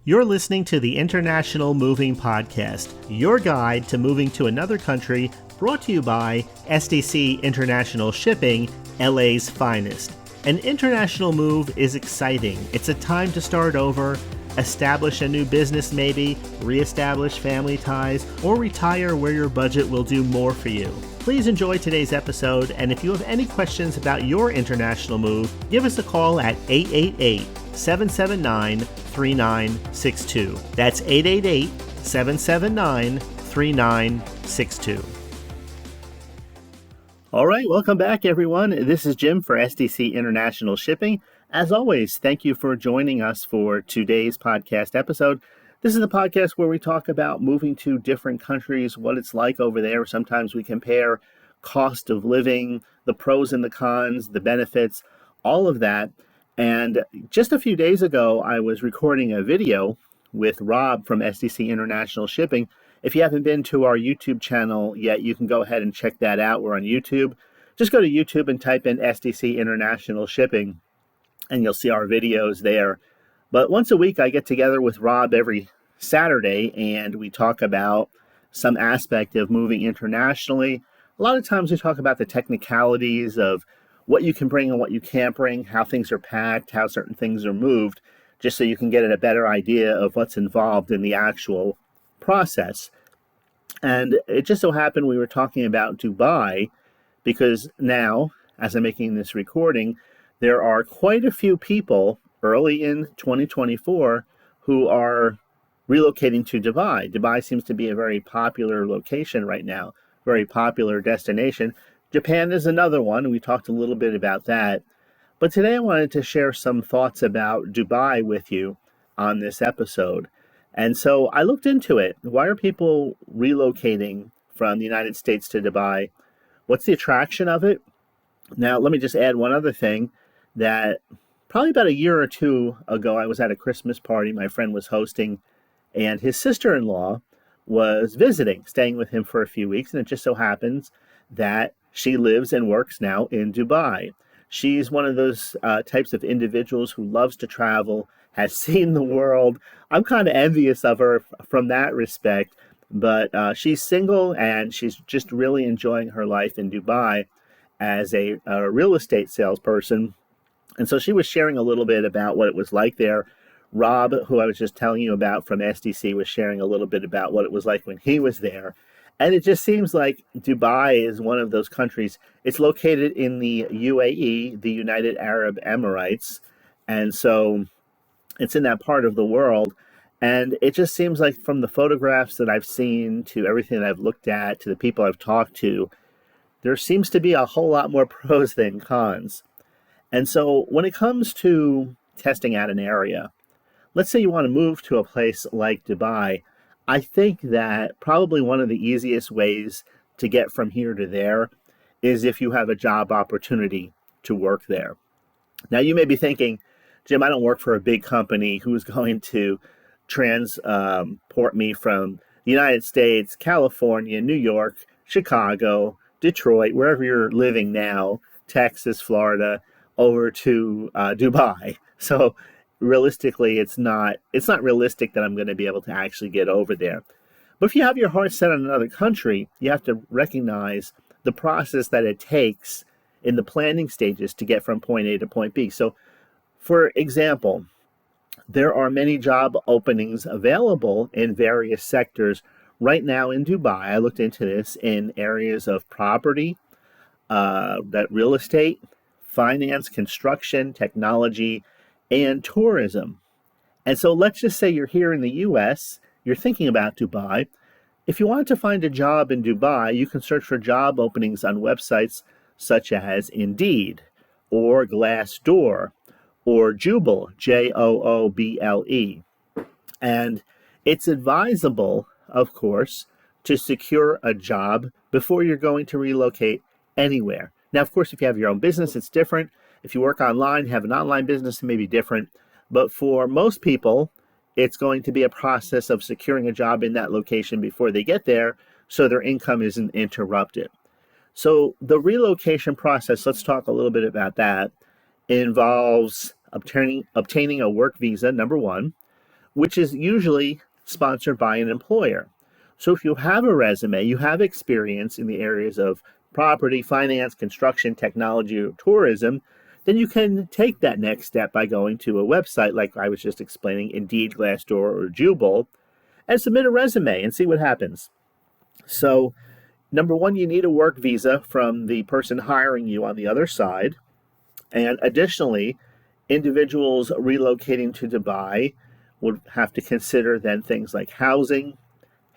You're listening to the International Moving Podcast, your guide to moving to another country, brought to you by SDC International Shipping, LA's finest. An international move is exciting. It's a time to start over, establish a new business maybe, reestablish family ties, or retire where your budget will do more for you. Please enjoy today's episode, and if you have any questions about your international move, give us a call at 888-779-3962. That's 888-779-3962. All right, welcome back, everyone. This is Jim for SDC International Shipping. As always, thank you for joining us for today's podcast episode. This is the podcast where we talk about moving to different countries, what it's like over there. Sometimes we compare cost of living, the pros and the cons, the benefits, all of that. And just a few days ago, I was recording a video with Rob from SDC International Shipping. If you haven't been to our YouTube channel yet, you can go ahead and check that out. We're on YouTube. Just go to YouTube and type in SDC International Shipping, and you'll see our videos there. But once a week, I get together with Rob every Saturday, and we talk about some aspect of moving internationally. A lot of times we talk about the technicalities of what you can bring and what you can't bring, how things are packed, how certain things are moved, just so you can get a better idea of what's involved in the actual process. And it just so happened we were talking about Dubai because now, as I'm making this recording, there are quite a few people early in 2024 who are relocating to Dubai. Dubai seems to be a very popular location right now, very popular destination. Japan is another one. We talked a little bit about that. But today I wanted to share some thoughts about Dubai with you on this episode. And so I looked into it. Why are people relocating from the United States to Dubai? What's the attraction of it? Now, let me just add one other thing, that probably about a year or two ago, I was at a Christmas party my friend was hosting, and his sister-in-law was visiting, staying with him for a few weeks, and it just so happens that she lives and works now in Dubai. She's one of those types of individuals who loves to travel, has seen the world. I'm kind of envious of her from that respect, but she's single and she's just really enjoying her life in Dubai as a real estate salesperson. And so she was sharing a little bit about what it was like there. Rob, who I was just telling you about from SDC, was sharing a little bit about what it was like when he was there. And it just seems like Dubai is one of those countries. It's located in the UAE, the United Arab Emirates. And so it's in that part of the world. And it just seems like from the photographs that I've seen to everything that I've looked at to the people I've talked to, there seems to be a whole lot more pros than cons. And so when it comes to testing out an area, let's say you want to move to a place like Dubai, I think that probably one of the easiest ways to get from here to there is if you have a job opportunity to work there. Now, you may be thinking, Jim, I don't work for a big company who's going to transport me from the United States, California, New York, Chicago, Detroit, wherever you're living now, Texas, Florida, over to Dubai. So realistically, it's not realistic that I'm going to be able to actually get over there. But if you have your heart set on another country, you have to recognize the process that it takes in the planning stages to get from point A to point B. So, for example, there are many job openings available in various sectors right now in Dubai. I looked into this in areas of property, that real estate, finance, construction, technology, and tourism. And so let's just say you're here in the U.S., you're thinking about Dubai. If you want to find a job in Dubai, you can search for job openings on websites such as Indeed or Glassdoor or Jooble, Jooble. And it's advisable, of course, to secure a job before you're going to relocate anywhere. Now, of course, if you have your own business, it's different. If you work online, have an online business, it may be different. But for most people, it's going to be a process of securing a job in that location before they get there so their income isn't interrupted. So the relocation process, let's talk a little bit about that, involves obtaining a work visa, number one, which is usually sponsored by an employer. So if you have a resume, you have experience in the areas of property, finance, construction, technology, or tourism, then you can take that next step by going to a website like I was just explaining, Indeed, Glassdoor, or Jubal, and submit a resume and see what happens. So, number one, you need a work visa from the person hiring you on the other side. And additionally, individuals relocating to Dubai would have to consider then things like housing,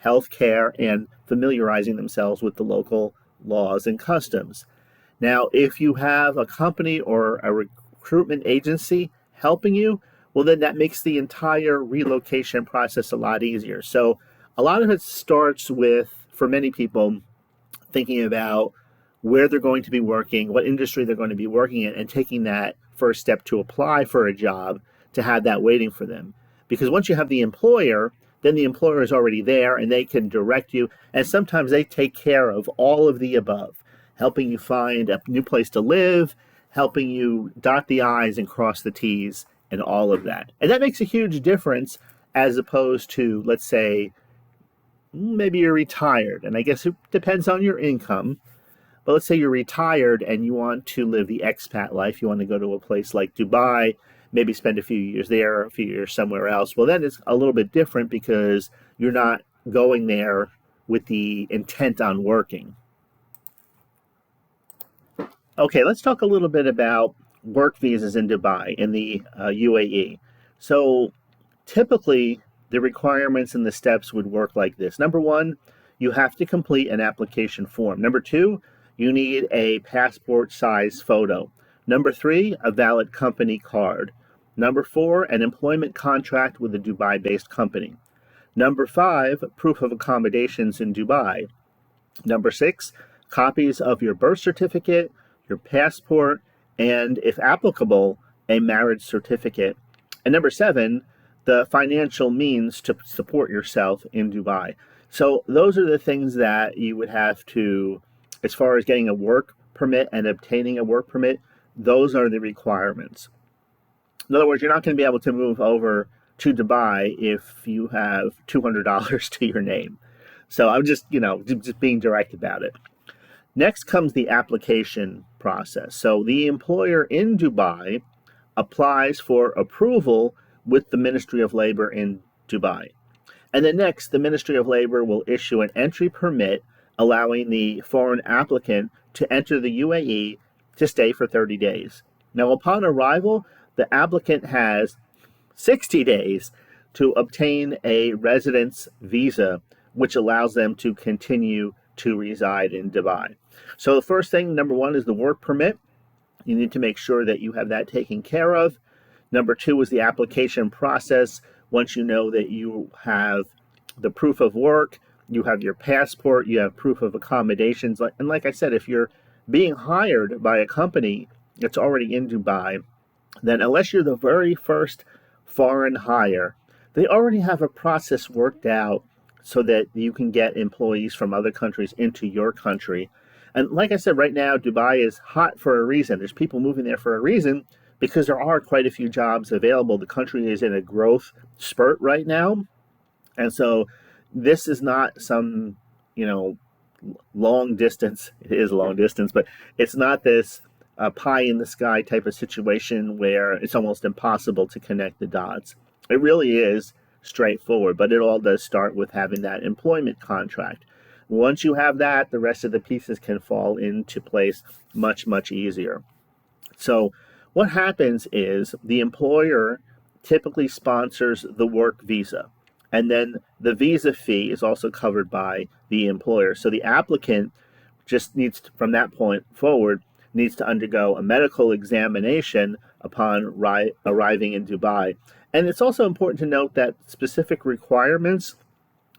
healthcare, and familiarizing themselves with the local laws and customs. Now, if you have a company or a recruitment agency helping you, well, then that makes the entire relocation process a lot easier. So, a lot of it starts with, for many people, thinking about where they're going to be working, what industry they're going to be working in, and taking that first step to apply for a job to have that waiting for them. Because once you have the employer, then the employer is already there and they can direct you. And sometimes they take care of all of the above, helping you find a new place to live, helping you dot the I's and cross the T's and all of that. And that makes a huge difference as opposed to, let's say, maybe you're retired. And I guess it depends on your income. But let's say you're retired and you want to live the expat life. You want to go to a place like Dubai, maybe spend a few years there, a few years somewhere else. Well, then it's a little bit different because you're not going there with the intent on working. Okay, let's talk a little bit about work visas in Dubai, in the UAE. So typically, the requirements and the steps would work like this. Number one, you have to complete an application form. Number two, you need a passport size photo. Number three, a valid company card. Number four, an employment contract with a Dubai-based company. Number five, proof of accommodations in Dubai. Number six, copies of your birth certificate, your passport, and if applicable, a marriage certificate. And number seven, the financial means to support yourself in Dubai. So those are the things that you would have to, as far as getting a work permit and obtaining a work permit, those are the requirements. In other words, you're not going to be able to move over to Dubai if you have $200 to your name. So I'm just being direct about it. Next comes the application process. So the employer in Dubai applies for approval with the Ministry of Labor in Dubai. And then next, the Ministry of Labor will issue an entry permit allowing the foreign applicant to enter the UAE to stay for 30 days. Now, upon arrival, the applicant has 60 days to obtain a residence visa, which allows them to continue to reside in Dubai. So the first thing, number one, is the work permit. You need to make sure that you have that taken care of. Number two is the application process. Once you know that you have the proof of work, you have your passport, you have proof of accommodations. And like I said, if you're being hired by a company that's already in Dubai, then unless you're the very first foreign hire, they already have a process worked out so that you can get employees from other countries into your country. And like I said, right now, Dubai is hot for a reason. There's people moving there for a reason because there are quite a few jobs available. The country is in a growth spurt right now. And so this is not some, long distance. It is long distance, but it's not this pie in the sky type of situation where it's almost impossible to connect the dots. It really is straightforward, but it all does start with having that employment contract. Once you have that, the rest of the pieces can fall into place much, much easier. So what happens is the employer typically sponsors the work visa, and then the visa fee is also covered by the employer. So the applicant just needs to, from that point forward, needs to undergo a medical examination upon arriving in Dubai. And it's also important to note that specific requirements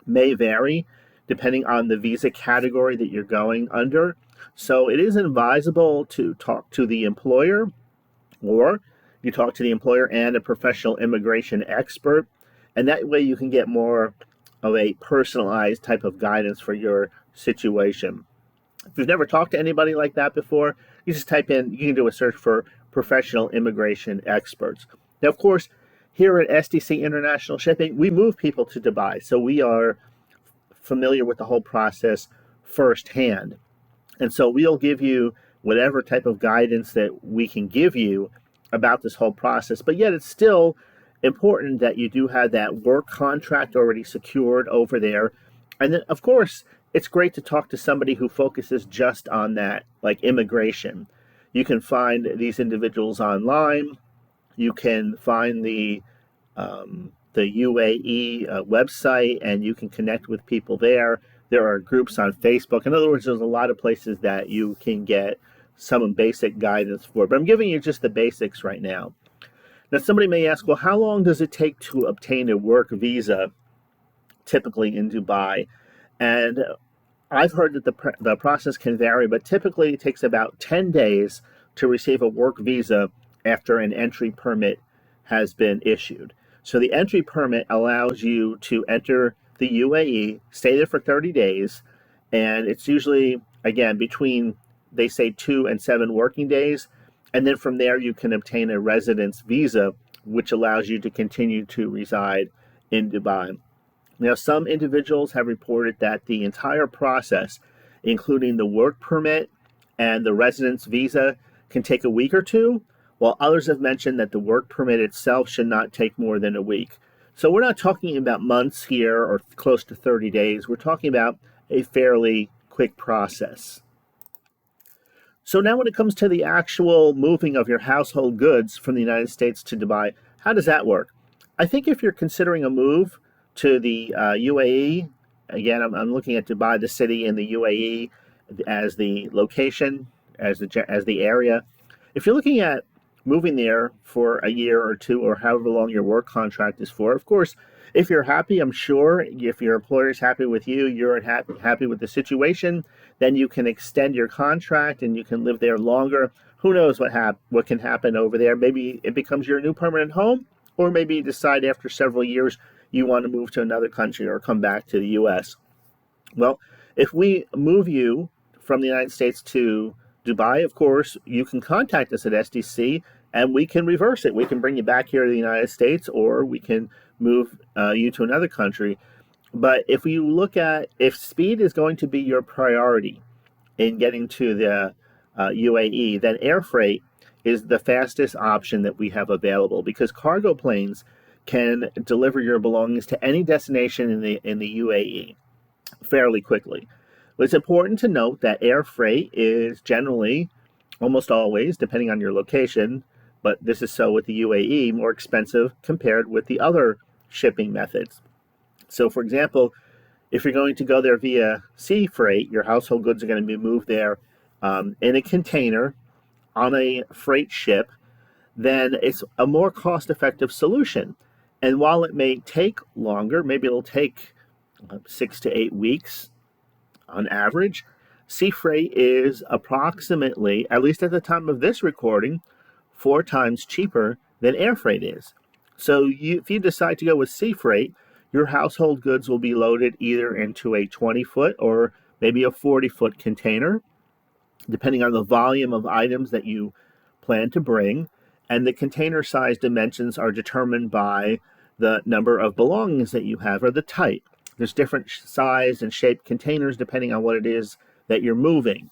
may vary depending on the visa category that you're going under. So it is advisable to talk to the employer, or you talk to the employer and a professional immigration expert, and that way you can get more of a personalized type of guidance for your situation. If you've never talked to anybody like that before, you just type in, you can do a search for professional immigration experts. Now, of course, Here at SDC International Shipping, we move people to Dubai, so we are familiar with the whole process firsthand. And so we'll give you whatever type of guidance that we can give you about this whole process. But yet it's still important that you do have that work contract already secured over there. And then, of course, it's great to talk to somebody who focuses just on that, like immigration. You can find these individuals online. You can find the UAE website, and you can connect with people there. There are groups on Facebook. In other words, there's a lot of places that you can get some basic guidance for. But I'm giving you just the basics right now. Now, somebody may ask, well, how long does it take to obtain a work visa, typically in Dubai? And I've heard that the process can vary, but typically it takes about 10 days to receive a work visa after an entry permit has been issued. So the entry permit allows you to enter the UAE, stay there for 30 days, and it's usually, again, between, they say, 2 and 7 working days. And then from there, you can obtain a residence visa, which allows you to continue to reside in Dubai. Now, some individuals have reported that the entire process, including the work permit and the residence visa, can take a week or two, while others have mentioned that the work permit itself should not take more than a week. So we're not talking about months here or close to 30 days. We're talking about a fairly quick process. So now when it comes to the actual moving of your household goods from the United States to Dubai, how does that work? I think if you're considering a move to the UAE, again, I'm looking at Dubai, the city, in the UAE as the location, as the area. If you're looking at moving there for a year or two, or however long your work contract is for, of course, if you're happy, I'm sure, if your employer is happy with you, you're happy with the situation, then you can extend your contract and you can live there longer. Who knows what can happen over there? Maybe it becomes your new permanent home, or maybe you decide after several years you want to move to another country or come back to the U.S. Well, if we move you from the United States to Dubai, of course, you can contact us at SDC and we can reverse it. We can bring you back here to the United States, or we can move you to another country. But if you look at, if speed is going to be your priority in getting to the UAE, then air freight is the fastest option that we have available, because cargo planes can deliver your belongings to any destination in the UAE fairly quickly. But it's important to note that air freight is generally, almost always, depending on your location, but this is so with the UAE, more expensive compared with the other shipping methods. So, for example, if you're going to go there via sea freight, your household goods are going to be moved there in a container on a freight ship, then it's a more cost-effective solution. And while it may take longer, maybe it'll take 6 to 8 weeks on average, sea freight is approximately, at least at the time of this recording, 4 times cheaper than air freight is. So if you decide to go with sea freight, your household goods will be loaded either into a 20-foot or maybe a 40-foot container, depending on the volume of items that you plan to bring. And the container size dimensions are determined by the number of belongings that you have, or the type. There's different size and shape containers depending on what it is that you're moving.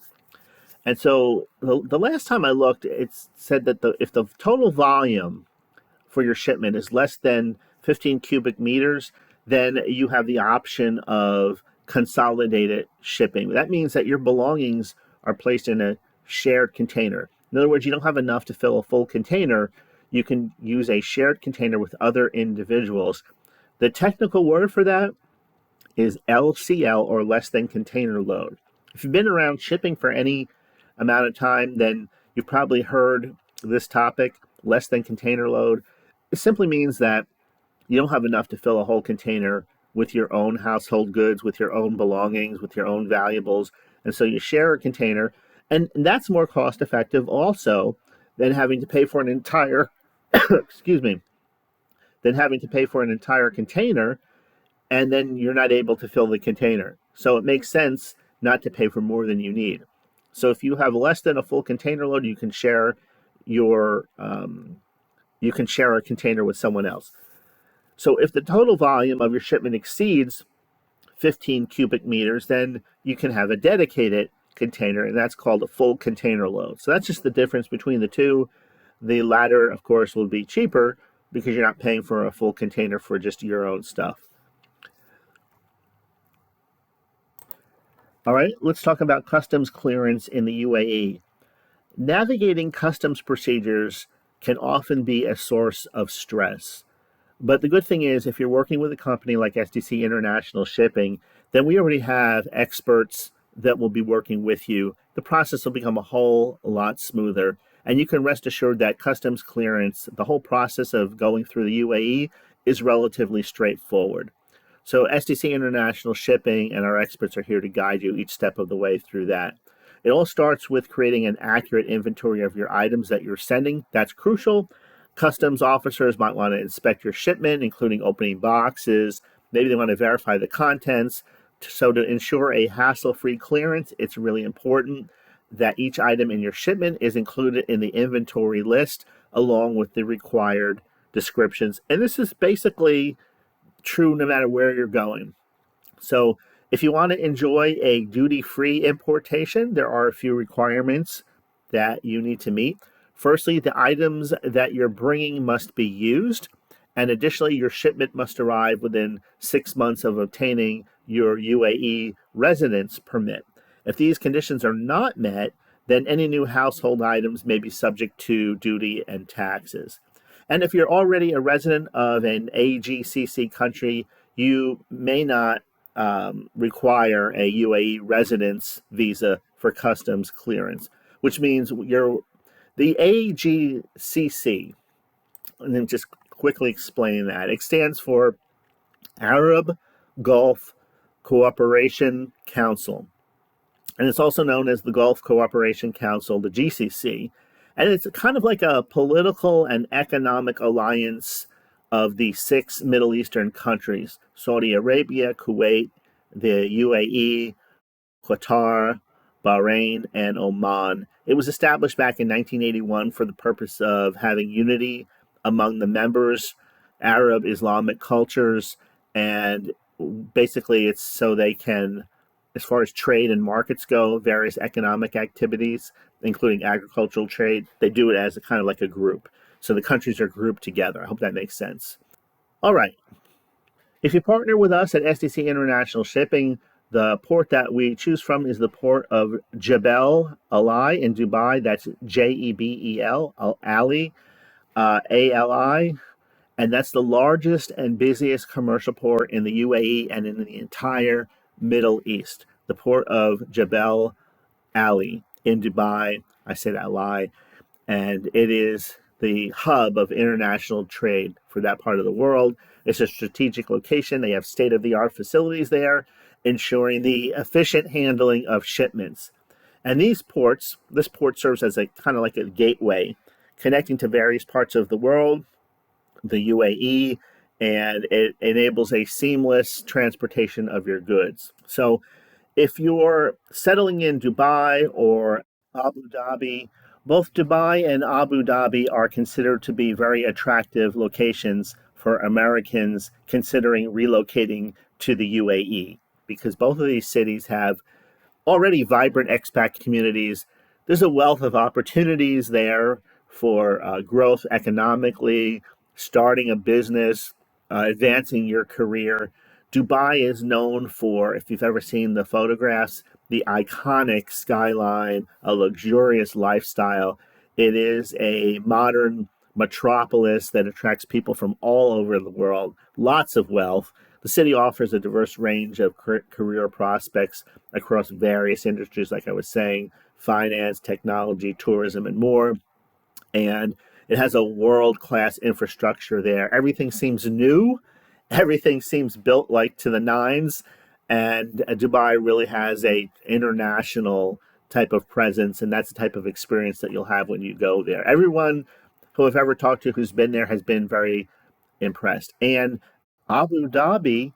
And so the last time I looked, it said that if the total volume for your shipment is less than 15 cubic meters, then you have the option of consolidated shipping. That means that your belongings are placed in a shared container. In other words, you don't have enough to fill a full container. You can use a shared container with other individuals. The technical word for that is LCL, or less than container load. If you've been around shipping for any amount of time, then you've probably heard this topic, less than container load. It simply means that you don't have enough to fill a whole container with your own household goods, with your own belongings, with your own valuables. And so you share a container, and that's more cost effective also than having to pay for an entire, excuse me, than having to pay for an entire container, and then you're not able to fill the container. So it makes sense not to pay for more than you need. So if you have less than a full container load, you can share your you can share a container with someone else. So if the total volume of your shipment exceeds 15 cubic meters, then you can have a dedicated container, and that's called a full container load. So that's just the difference between the two. The latter, of course, will be cheaper because you're not paying for a full container for just your own stuff. All right, let's talk about customs clearance in the UAE. Navigating customs procedures can often be a source of stress. But the good thing is, if you're working with a company like SDC International Shipping, then we already have experts that will be working with you. The process will become a whole lot smoother. And you can rest assured that customs clearance, the whole process of going through the UAE, is relatively straightforward. So SDC International Shipping and our experts are here to guide you each step of the way through that. It all starts with creating an accurate inventory of your items that you're sending. That's crucial. Customs officers might want to inspect your shipment, including opening boxes. Maybe they want to verify the contents. So to ensure a hassle-free clearance, it's really important that each item in your shipment is included in the inventory list along with the required descriptions. And this is basically true no matter where you're going. So if you want to enjoy a duty-free importation, there are a few requirements that you need to meet. Firstly, the items that you're bringing must be used, and additionally, your shipment must arrive within 6 months of obtaining your UAE residence permit. If these conditions are not met, then any new household items may be subject to duty and taxes. And if you're already a resident of an AGCC country, you may not require a UAE residence visa for customs clearance, which means the AGCC, and then just quickly explain that. It stands for Arab Gulf Cooperation Council. And it's also known as the Gulf Cooperation Council, the GCC. And it's kind of like a political and economic alliance of the 6 Middle Eastern countries: Saudi Arabia, Kuwait, the UAE, Qatar, Bahrain, and Oman. It was established back in 1981 for the purpose of having unity among the members, Arab Islamic cultures, and basically it's so they can, as far as trade and markets go, various economic activities, including agricultural trade, they do it as a kind of like a group. So the countries are grouped together. I hope that makes sense. All right. If you partner with us at SDC International Shipping, the port that we choose from is the port of Jebel Ali in Dubai. That's Jebel Ali, Ali. And that's the largest and busiest commercial port in the UAE and in the entire Middle East. The port of Jebel Ali in Dubai. I said Ali. And it is the hub of international trade for that part of the world. It's a strategic location. They have state-of-the-art facilities there, ensuring the efficient handling of shipments. And this port serves as a kind of like a gateway connecting to various parts of the world, the UAE, and it enables a seamless transportation of your goods. So if you're settling in Dubai or Abu Dhabi, both Dubai and Abu Dhabi are considered to be very attractive locations for Americans considering relocating to the UAE, because both of these cities have already vibrant expat communities. There's a wealth of opportunities there for growth economically, starting a business, advancing your career. Dubai is known for, if you've ever seen the photographs, the iconic skyline, a luxurious lifestyle. It is a modern metropolis that attracts people from all over the world, lots of wealth. The city offers a diverse range of career prospects across various industries, like I was saying, finance, technology, tourism, and more. And it has a world-class infrastructure there. Everything seems new. Everything seems built like to the nines. And Dubai really has a international type of presence, and that's the type of experience that you'll have when you go there. Everyone who I've ever talked to who's been there has been very impressed. And Abu Dhabi,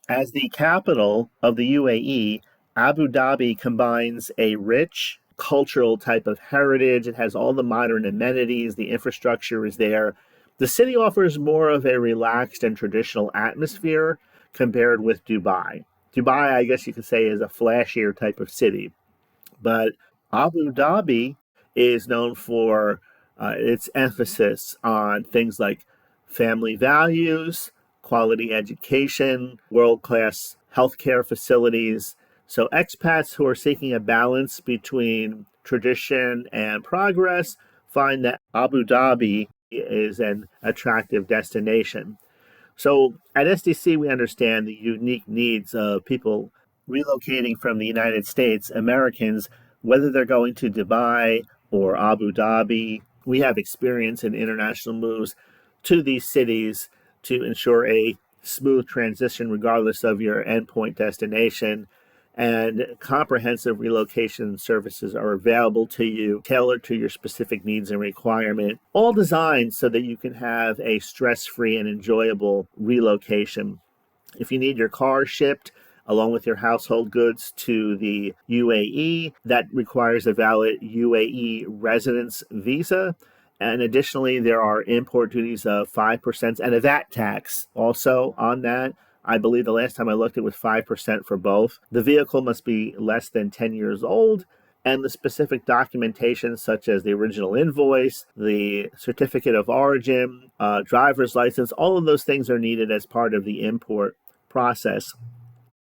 as the capital of the UAE, Abu Dhabi combines a rich cultural type of heritage. It has all the modern amenities. The infrastructure is there. The city offers more of a relaxed and traditional atmosphere compared with Dubai. Dubai, I guess you could say, is a flashier type of city, but Abu Dhabi is known for its emphasis on things like family values, quality education, world class healthcare facilities. So, expats who are seeking a balance between tradition and progress find that Abu Dhabi is an attractive destination. So at SDC, we understand the unique needs of people relocating from the United States, Americans, whether they're going to Dubai or Abu Dhabi. We have experience in international moves to these cities to ensure a smooth transition regardless of your endpoint destination. And comprehensive relocation services are available to you, tailored to your specific needs and requirement, all designed so that you can have a stress-free and enjoyable relocation. If you need your car shipped along with your household goods to the UAE, that requires a valid UAE residence visa. And additionally, there are import duties of 5% and a VAT tax also on that. I believe the last time I looked, it was 5% for both. The vehicle must be less than 10 years old, and the specific documentation, such as the original invoice, the certificate of origin, driver's license, all of those things are needed as part of the import process.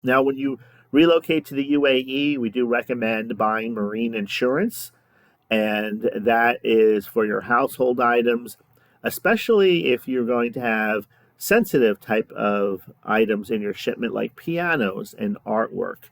Now, when you relocate to the UAE, we do recommend buying marine insurance, and that is for your household items, especially if you're going to have sensitive type of items in your shipment like pianos and artwork.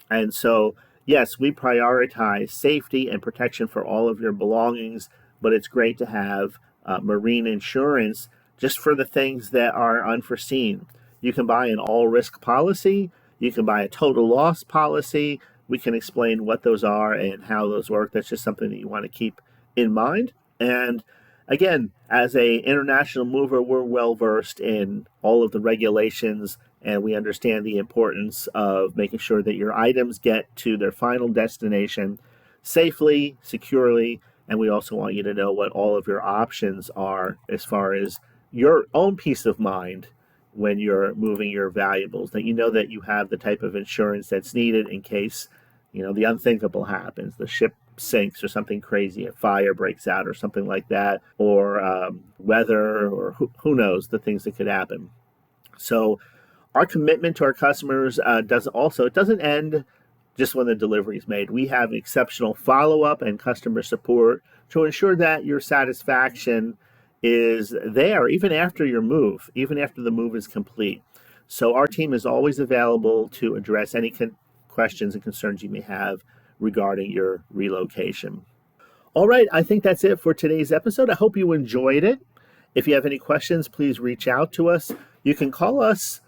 And so, yes, we prioritize safety and protection for all of your belongings, but it's great to have marine insurance just for the things that are unforeseen. You can buy an all-risk policy. You can buy a total loss policy. We can explain what those are and how those work. That's just something that you want to keep in mind. And again, as an international mover, we're well versed in all of the regulations, and we understand the importance of making sure that your items get to their final destination safely, securely, and we also want you to know what all of your options are as far as your own peace of mind when you're moving your valuables, that you know that you have the type of insurance that's needed in case, the unthinkable happens. The ship sinks or something crazy, a fire breaks out or something like that, or weather, or who knows the things that could happen. So our commitment to our customers doesn't end just when the delivery is made. We have exceptional follow-up and customer support to ensure that your satisfaction is there even after your move, even after the move is complete. So our team is always available to address any questions and concerns you may have regarding your relocation. All right, I think that's it for today's episode. I hope you enjoyed it. If you have any questions, please reach out to us. You can call us.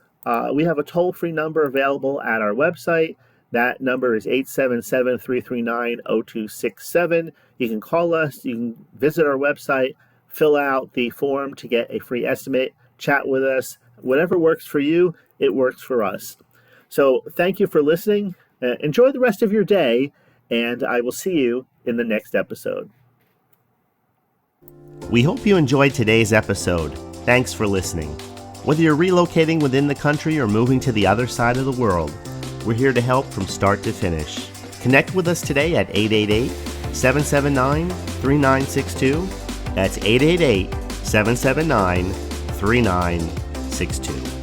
We have a toll-free number available at our website. That number is 877-339-0267. You can call us. You can visit our website, fill out the form to get a free estimate, chat with us. Whatever works for you, it works for us. So thank you for listening. Enjoy the rest of your day, and I will see you in the next episode. We hope you enjoyed today's episode. Thanks for listening. Whether you're relocating within the country or moving to the other side of the world, we're here to help from start to finish. Connect with us today at 888-779-3962. That's 888-779-3962.